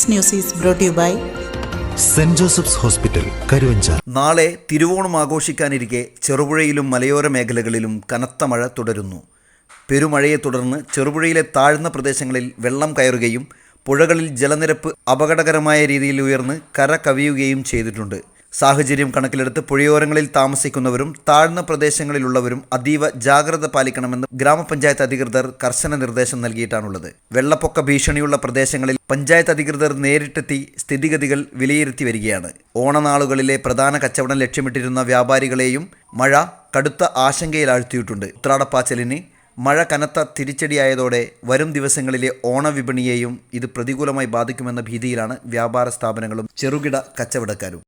This news is brought to you by saint Joseph's Hospital, Karuvanchal. നാളെ തിരുവോണം ആഘോഷിക്കാനിരിക്കെ ചെറുപുഴയിലും മലയോര മേഖലകളിലും കനത്ത മഴ തുടരുന്നു. പെരുമഴയെ തുടർന്ന് ചെറുപുഴയിലെ താഴ്ന്ന പ്രദേശങ്ങളിൽ വെള്ളം കയറുകയും പുഴകളിൽ ജലനിരപ്പ് അപകടകരമായ രീതിയിൽ ഉയർന്ന് കര കവിയുകയും ചെയ്തിട്ടുണ്ട്. സാഹചര്യം കണക്കിലെടുത്ത് പുഴയോരങ്ങളിൽ താമസിക്കുന്നവരും താഴ്ന്ന പ്രദേശങ്ങളിലുള്ളവരും അതീവ ജാഗ്രത പാലിക്കണമെന്ന് ഗ്രാമപഞ്ചായത്ത് അധികൃതർ കർശന നിർദ്ദേശം നൽകിയിട്ടാണുള്ളത്. വെള്ളപ്പൊക്ക ഭീഷണിയുള്ള പ്രദേശങ്ങളിൽ പഞ്ചായത്ത് അധികൃതർ നേരിട്ടെത്തി സ്ഥിതിഗതികൾ വിലയിരുത്തി വരികയാണ്. ഓണനാളുകളിലെ പ്രധാന കച്ചവടം ലക്ഷ്യമിട്ടിരുന്ന വ്യാപാരികളെയും മഴ കടുത്ത ആശങ്കയിലാഴ്ത്തിയിട്ടുണ്ട്. ഉത്രാടപ്പാച്ചലിന് മഴ കനത്ത തിരിച്ചടിയായതോടെ വരും ദിവസങ്ങളിലെ ഓണവിപണിയെയും ഇത് പ്രതികൂലമായി ബാധിക്കുമെന്ന ഭീതിയിലാണ് വ്യാപാര സ്ഥാപനങ്ങളും ചെറുകിട കച്ചവടക്കാരും.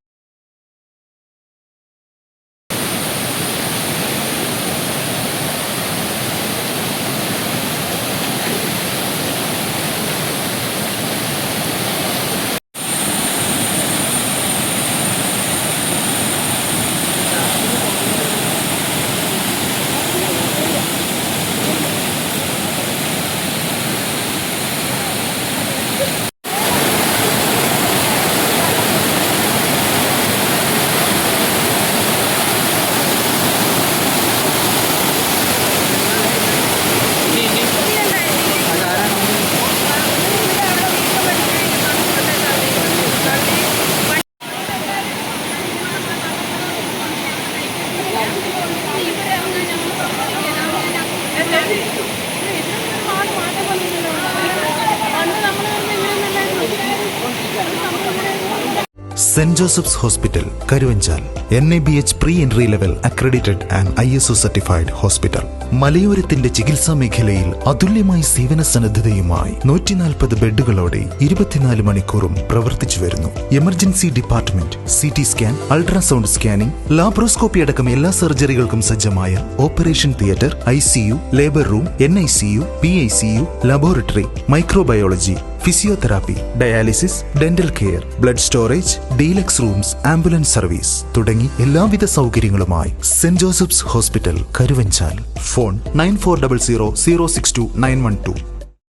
Saint Joseph's Hospital, Karuvanchal. NABH pre-entry level accredited and ISO certified hospital. മലയോരത്തിന്റെ ചികിത്സാ മേഖലയിൽ അതുല്യമായ സേവന സന്നദ്ധതയുമായി 140 ബെഡുകളോടെ 24 മണിക്കൂറും പ്രവർത്തിച്ചു വരുന്നു. Emergency department, CT scan, ultrasound scanning, laparoscopy അടക്കം എല്ലാ സർജറികൾക്കും സജ്ജമായ operation theatre, ICU, labour room, NICU, PICU, laboratory, microbiology, physiotherapy, dialysis, dental care, blood storage, deluxe rooms, ambulance service തുടങ്ങി എല്ലാവിധ സൗകര്യങ്ങളുമായി Saint Joseph's Hospital, Karuvanchal. Phone 9400 062 912.